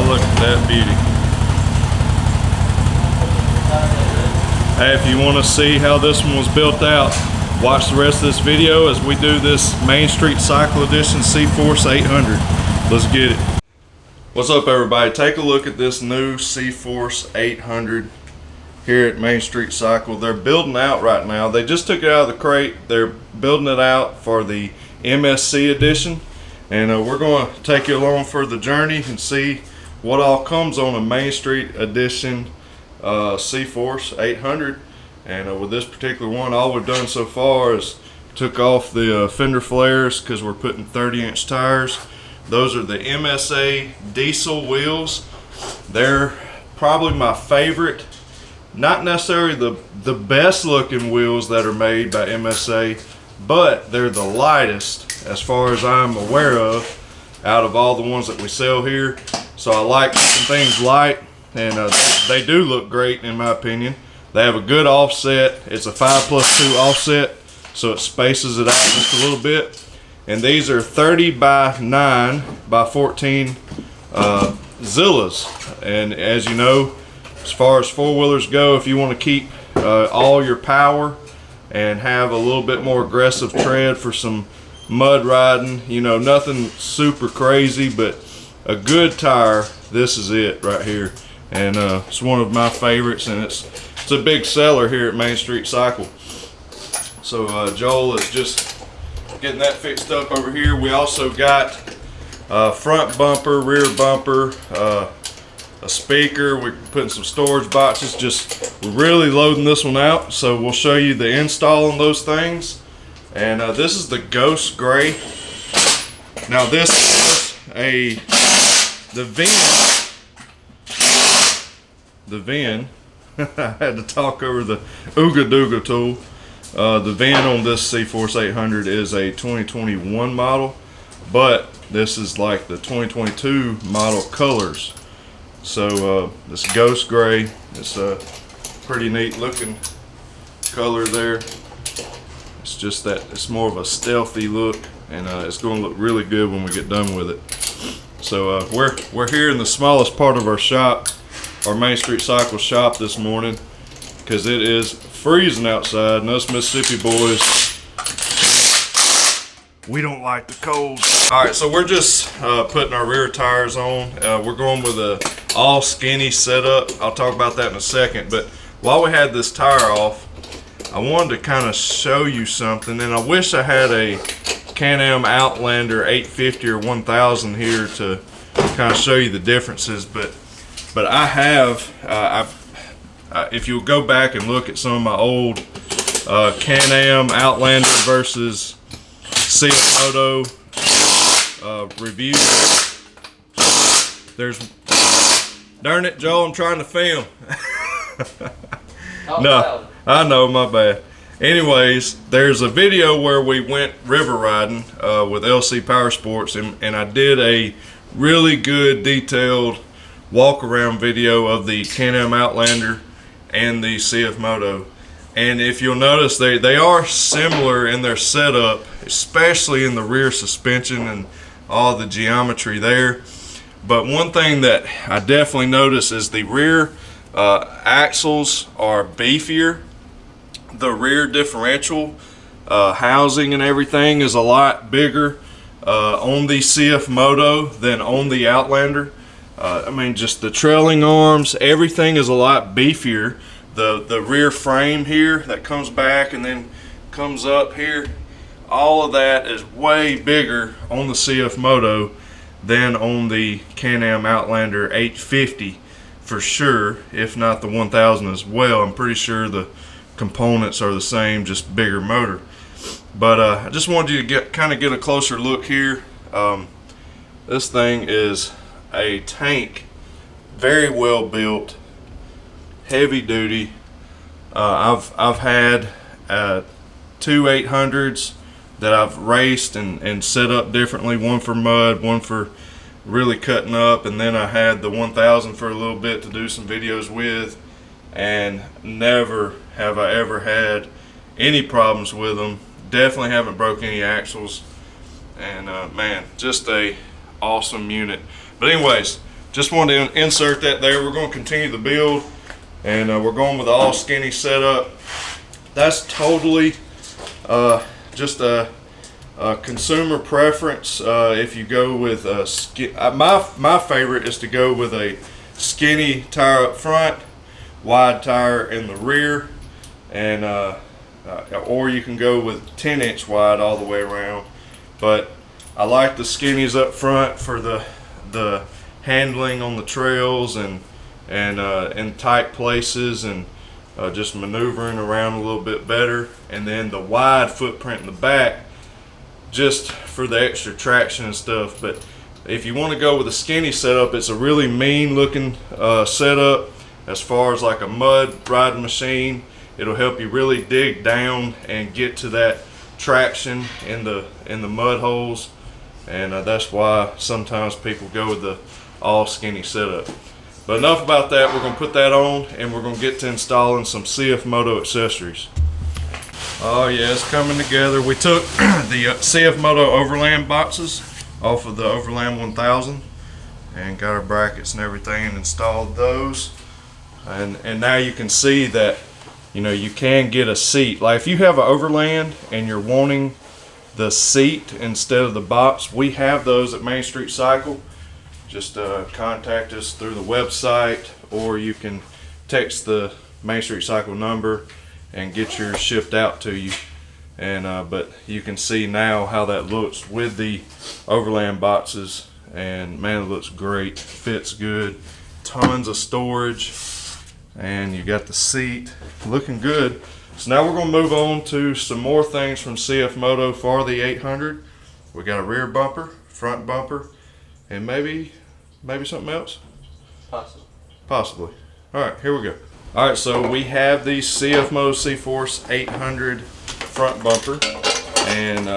look at that beauty. Hey, if you want to see how this one was built out, watch the rest of this video as we do this Main Street Cycle Edition CFORCE 800. Let's get it. What's up, everybody? Take a look at this new CFORCE 800 here at Main Street Cycle. They're building out right now. They just took it out of the crate. They're building it out for the MSC Edition, and we're going to take you along for the journey and see what all comes on a Main Street Edition CFORCE 800. And with this particular one, all we've done so far is took off the fender flares because we're putting 30-inch tires. Those are the MSA Diesel Wheels. They're probably my favorite, not necessarily the best looking wheels that are made by MSA, but they're the lightest as far as I'm aware of out of all the ones that we sell here. So I like keeping things light, and they do look great in my opinion. They have a good offset. It's a 5+2 offset, so it spaces it out just a little bit. And these are 30 by 9 by 14 Zillas. And as you know, as far as four-wheelers go, if you want to keep all your power and have a little bit more aggressive tread for some mud riding, you know, nothing super crazy, but a good tire, this is it right here. And it's one of my favorites, and it's a big seller here at Main Street Cycle. So Joel is just getting that fixed up over here. We also got front bumper, rear bumper, a speaker. We're putting some storage boxes. We're really loading this one out, so we'll show you the install on those things. And this is the Ghost Gray. Now this is the VIN. I had to talk over the Ooga Dooga tool. The VIN on this CFORCE 800 is a 2021 model, but this is like the 2022 model colors. So this Ghost Gray, it's a pretty neat looking color there. It's just that it's more of a stealthy look, and it's going to look really good when we get done with it. So we're here in the smallest part of our shop, our Main Street Cycle shop this morning, because it is freezing outside, and us Mississippi boys, we don't like the cold. All right, so we're just putting our rear tires on. We're going with a all skinny setup. I'll talk about that in a second, but while we had this tire off, I wanted to kind of show you something, and I wish I had a Canam Outlander 850 or 1000 here to kind of show you the differences, but I have, if you'll go back and look at some of my old Canam Outlander versus CFMOTO reviews, darn it, Joel, I'm trying to film. No, I know, my bad. Anyways, there's a video where we went river riding with LC Powersports, and I did a really good detailed walk around video of the Canam Outlander and the CFMOTO. And if you'll notice, they are similar in their setup, especially in the rear suspension and all the geometry there. But one thing that I definitely notice is the rear axles are beefier. The rear differential housing and everything is a lot bigger on the CFMOTO than on the Outlander. I mean, just the trailing arms, everything is a lot beefier. The rear frame here that comes back and then comes up here, all of that is way bigger on the CFMOTO than on the Canam Outlander 850 for sure, if not the 1000 as well. I'm pretty sure the components are the same, just bigger motor. But I just wanted you to kind of get a closer look here. This thing is a tank, very well built, heavy duty. I've had two 800s that I've raced and set up differently, one for mud, one for really cutting up, and then I had the 1000 for a little bit to do some videos with, and never have I ever had any problems with them. Definitely haven't broke any axles, and man, just a awesome unit. But anyways, just wanted to insert that there. We're going to continue the build, and we're going with the all skinny setup. That's totally just a consumer preference. If you go with my favorite is to go with a skinny tire up front, wide tire in the rear, and or you can go with 10-inch wide all the way around. But I like the skinnies up front for the handling on the trails and in tight places, and just maneuvering around a little bit better. And then the wide footprint in the back, just for the extra traction and stuff. But if you want to go with a skinny setup, it's a really mean looking setup as far as like a mud riding machine. It'll help you really dig down and get to that traction in the mud holes, and that's why sometimes people go with the all skinny setup. But enough about that. We're going to put that on, and we're going to get to installing some CFMOTO accessories. Oh yeah, it's coming together. We took the CFMOTO Overland boxes off of the Overland 1000 and got our brackets and everything and installed those. And now you can see that, you know, you can get a seat. Like if you have an Overland and you're wanting the seat instead of the box, we have those at Main Street Cycle. Just contact us through the website, or you can text the Main Street Cycle number and get yours shipped out to you. And but you can see now how that looks with the Overland boxes, and man, it looks great, fits good, tons of storage, and you got the seat looking good. So now we're going to move on to some more things from CFMOTO for the 800. We got a rear bumper, front bumper, and maybe something else? Possibly. All right, here we go. All right, so we have the CFMOTO CFORCE 800 front bumper, and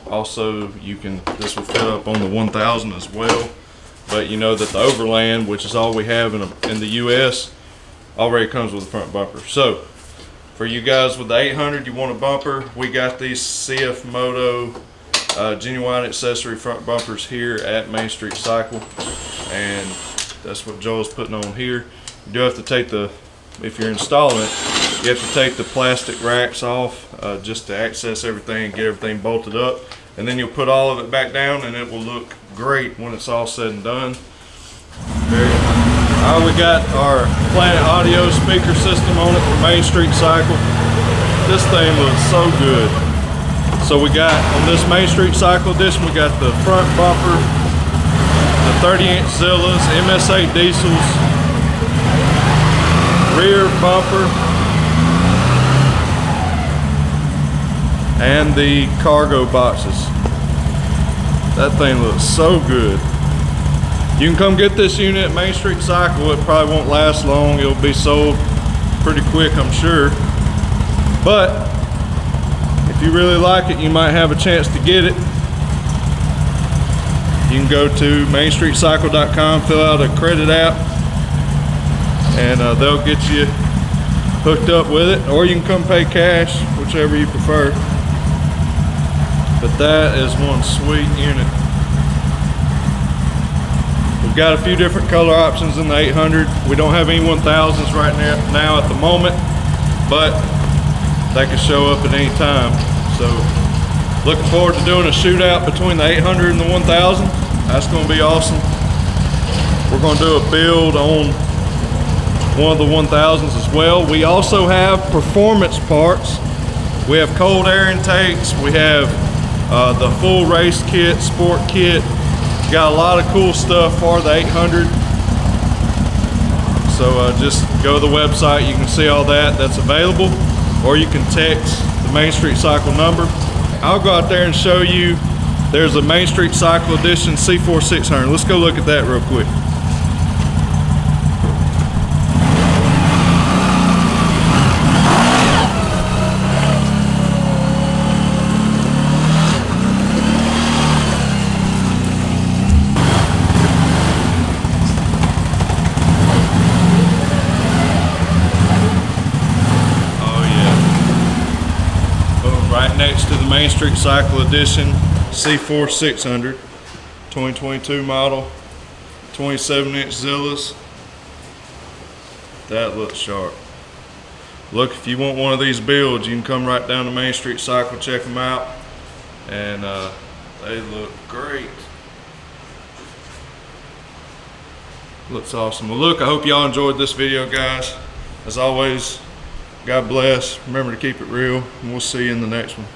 also this will fit up on the 1000 as well. But you know that the Overland, which is all we have in the US, already comes with a front bumper. So for you guys with the 800, you want a bumper, we got these CFMOTO genuine accessory front bumpers here at Main Street Cycle, and that's what Joel's putting on here. You do have to take if you're installing it, you have to take the plastic racks off just to access everything and get everything bolted up, and then you'll put all of it back down, and it will look great when it's all said and done. We got our Planet Audio speaker system on it for Main Street Cycle. This thing looks so good. So we got, on this Main Street Cycle Edition, we got the front bumper, the 30-inch Zillas, MSA Diesels, rear bumper, and the cargo boxes. That thing looks so good. You can come get this unit at Main Street Cycle. It probably won't last long. It'll be sold pretty quick, I'm sure. But if you really like it, you might have a chance to get it. You can go to mainstreetcycle.com, fill out a credit app, and they'll get you hooked up with it, or you can come pay cash, whichever you prefer. But that is one sweet unit. We've got a few different color options in the 800. We don't have any 1000s right now at the moment, but they can show up at any time. So looking forward to doing a shootout between the 800 and the 1000. That's going to be awesome. We're going to do a build on one of the 1000s as well. We also have performance parts. We have cold air intakes. We have the full race kit, sport kit. Got a lot of cool stuff for the 800. So just go to the website, you can see all that that's available, or you can text the Main Street Cycle number. I'll go out there and show you. There's a Main Street Cycle Edition CFORCE 600. Let's go look at that real quick. Next to the Main Street Cycle Edition CFORCE 600, 2022 model, 27-inch Zillas. That looks sharp. Look, if you want one of these builds, you can come right down to Main Street Cycle, check them out, and they look great. Looks awesome. Well, look, I hope y'all enjoyed this video, guys. As always, God bless. Remember to keep it real, and we'll see you in the next one.